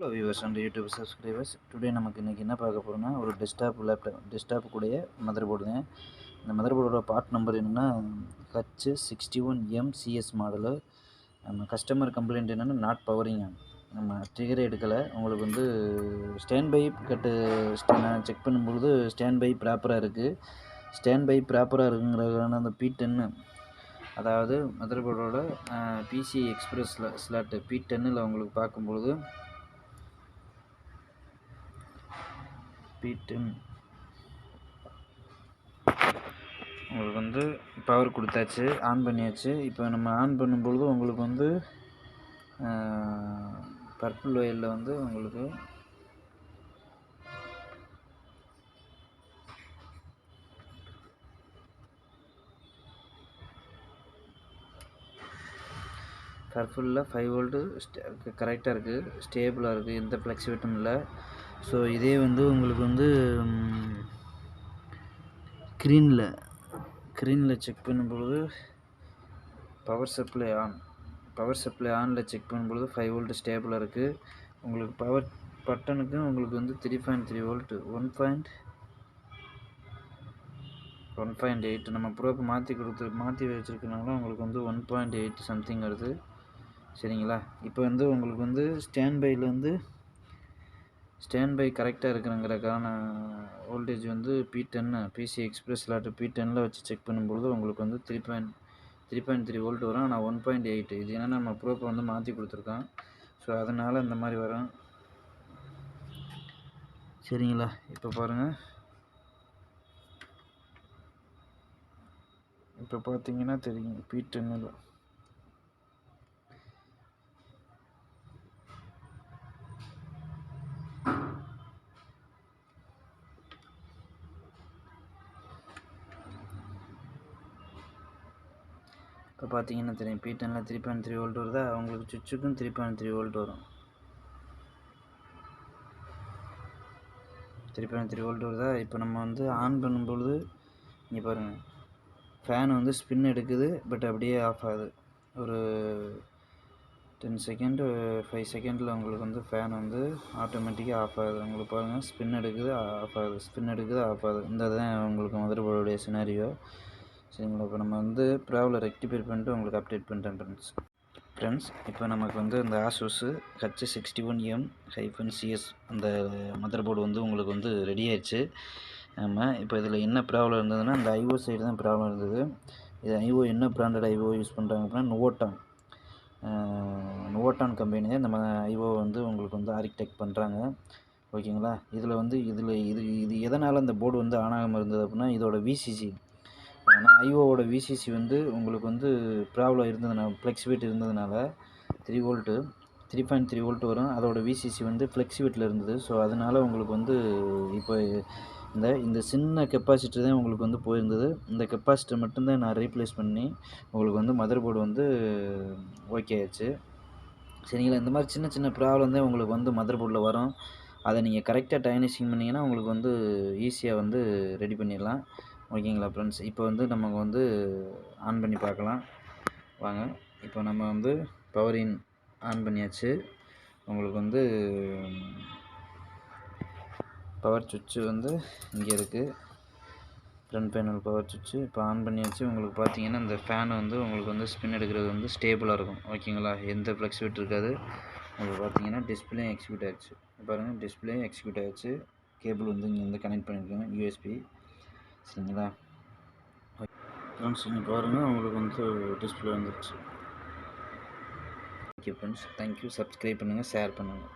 Hello viewers and YouTube subscribers. Today நமக்கு இன்றைக்கி என்ன பார்க்க போகிறோம்னா, ஒரு டெஸ்க்டாப் கூடிய மதர் போர்டுங்க. இந்த மதர் போர்டோட பார்ட் நம்பர் என்னென்னா H61MCS மாடலு. நம்ம கஸ்டமர் கம்ப்ளைண்ட் என்னென்னா நாட் பவரிங். நம்ம ட்ரிகரே எடுக்கலை. உங்களுக்கு வந்து ஸ்டாண்ட் பை நான் செக் பண்ணும்பொழுது ஸ்டாண்ட் பை ப்ராப்பராக இருக்குது. ஸ்டாண்ட் பை ப்ராப்பராக இருக்குங்கிறதுக்கான அந்த P10, அதாவது மதர் போர்டோட பிசி எக்ஸ்பிரஸ் ஸ்லாட்டு P10ல் உங்களுக்கு பார்க்கும்பொழுது P10 உங்களுக்கு வந்து பவர் கொடுத்தாச்சு, ஆன் பண்ணியாச்சு. இப்போ நம்ம ஆன் பண்ணும்பொழுது உங்களுக்கு வந்து பர்பிள் ஒயரில் வந்து உங்களுக்கு பர்பிளில் 5 வோல்ட்டு கரெக்டாக இருக்குது, ஸ்டேபிளாக இருக்குது, எந்த ஃப்ளக்சுவேட்டும் இல்லை. ஸோ இதே வந்து உங்களுக்கு வந்து க்ரீனில் செக் பண்ணும்பொழுது பவர் சப்ளை ஆனில் செக் பண்ணும்பொழுது 5 வோல்ட் ஸ்டேபிளாக இருக்குது. உங்களுக்கு பவர் பட்டனுக்கு உங்களுக்கு வந்து 3.3 வோல்ட்டு 1.8 நம்ம ப்ரோப் மாற்றி வச்சுருக்கனால உங்களுக்கு வந்து 1.8 சம்திங் வருது. சரிங்களா? இப்போ வந்து உங்களுக்கு வந்து ஸ்டாண்ட் பை கரெக்டாக இருக்குங்கிறக்கான வோல்டேஜ் வந்து P10 பிசி எக்ஸ்பிரஸ் ஸ்லாட்டு P10ல் வச்சு செக் பண்ணும்பொழுது உங்களுக்கு வந்து 3.3 வோல்ட் வரும். ஆனால் 1.8 இது ஏன்னா நம்ம ப்ரோப்பை வந்து மாற்றி கொடுத்துருக்கோம். ஸோ அதனால் இந்த மாதிரி வரும். சரிங்களா? இப்போ பாருங்கள், இப்போ பார்த்தீங்கன்னா தெரியும் P10ல் இப்போ பார்த்தீங்கன்னா தெரியும் P10ல் 3.3 வோல்ட் வருதா. அவங்களுக்கு சுவிட்சுக்கும் 3.3 வோல்ட் வரும். 3.3 வோல்ட் வருதா. இப்போ நம்ம வந்து ஆன் பண்ணும்பொழுது இங்கே பாருங்கள், ஃபேன் வந்து ஸ்பின் எடுக்குது, பட் அப்படியே ஆஃப் ஆகுது. ஒரு 10 செகண்ட் 5 செகண்டில் உங்களுக்கு வந்து ஃபேன் வந்து ஆட்டோமேட்டிக்காக ஆஃப் ஆகுது. உங்களுக்கு பாருங்கள், ஸ்பின் எடுக்குது, ஆஃப் ஆகுது, ஸ்பின் எடுக்குது, ஆஃப் ஆகுது. இந்த தான் உங்களுக்கு மதர் போர்டுடைய சினாரியோ. சரிங்களா? இப்போ நம்ம வந்து ப்ராப்ளம் ரெக்டிஃபை பண்ணிட்டு உங்களுக்கு அப்டேட் பண்ணிட்டேன் ஃப்ரெண்ட்ஸ். இப்போ நமக்கு வந்து இந்த ஆசூஸ் H61M-CS அந்த மதர் போர்டு வந்து உங்களுக்கு வந்து ரெடி ஆயிடுச்சு. இப்போ இதில் என்ன ப்ராப்ளம் இருந்ததுன்னா, இந்த ஐஓ சைடு தான் ப்ராப்ளம் இருந்தது. இது ஐஓ என்ன பிராண்டட் ஐஓ யூஸ் பண்ணுறாங்க அப்படின்னா, நோவாட்டான் கம்பெனி தான் நம்ம ஐஓ வந்து உங்களுக்கு வந்து ஆர்கிடெக்ட் பண்ணுறாங்க. ஓகேங்களா? இதில் வந்து இது எதனால் இந்த போர்டு வந்து ஆன் ஆகாமல் இருந்தது அப்படின்னா, இதோட விசிசி, ஆனால் ஐஓவோட விசிசி வந்து உங்களுக்கு வந்து ப்ராப்ளம் இருந்ததுனால, ஃப்ளெக்சுவேட் இருந்ததுனால 3.3 வோல்ட் வரும். அதோட விசிசி வந்து ஃப்ளெக்சுவேட்டில் இருந்தது. ஸோ அதனால் உங்களுக்கு வந்து இப்போ இந்த சின்ன கெப்பாசிட்டர் தான் உங்களுக்கு வந்து போயிருந்தது. இந்த கெப்பாசிட்டர் மட்டும்தான் நான் ரீப்ளேஸ் பண்ணி உங்களுக்கு வந்து மதர் போர்டு வந்து ஓகே ஆயிடுச்சு. சரிங்களா? இந்த மாதிரி சின்ன சின்ன ப்ராப்ளம் தான் உங்களுக்கு வந்து மதர் போர்டில் வரும். அதை நீங்கள் கரெக்டாக டைனசிங் பண்ணிங்கன்னா உங்களுக்கு வந்து ஈஸியாக வந்து ரெடி பண்ணிடலாம். ஓகேங்களா ஃப்ரெண்ட்ஸ்? இப்போ வந்து நம்ம வந்து ஆன் பண்ணி பார்க்கலாம் வாங்க. இப்போ நம்ம வந்து பவர் இன் ஆன் பண்ணியாச்சு. உங்களுக்கு வந்து பவர் சுவிட்சு வந்து இங்கே இருக்குது, ஃப்ரண்ட் பேனல் பவர் சுவிட்சு. இப்போ ஆன் பண்ணியாச்சு. உங்களுக்கு பார்த்தீங்கன்னா இந்த ஃபேன் வந்து உங்களுக்கு வந்து ஸ்பின் எடுக்கிறது வந்து ஸ்டேபிளாக இருக்கும். ஓகேங்களா? எந்த ஃப்ளக்சுவேட் இருக்காது. உங்களுக்கு பார்த்தீங்கன்னா டிஸ்பிளே எக்ஸிக்யூட் ஆகிடுச்சு. பாருங்கள், டிஸ்பிளே எக்ஸிக்யூட் ஆகிடுச்சு. கேபிள் வந்து இங்கே வந்து கனெக்ட் பண்ணியிருக்கோங்க, யூஎஸ்பி. சரிங்களா ஃப்ரெண்ட்ஸ்? இங்கே பாருங்கள், உங்களுக்கு வந்து டிஸ்பிளே வந்துடுச்சு. Okay friends, thank you. சப்ஸ்கிரைப் பண்ணுங்கள், ஷேர் பண்ணுங்கள்.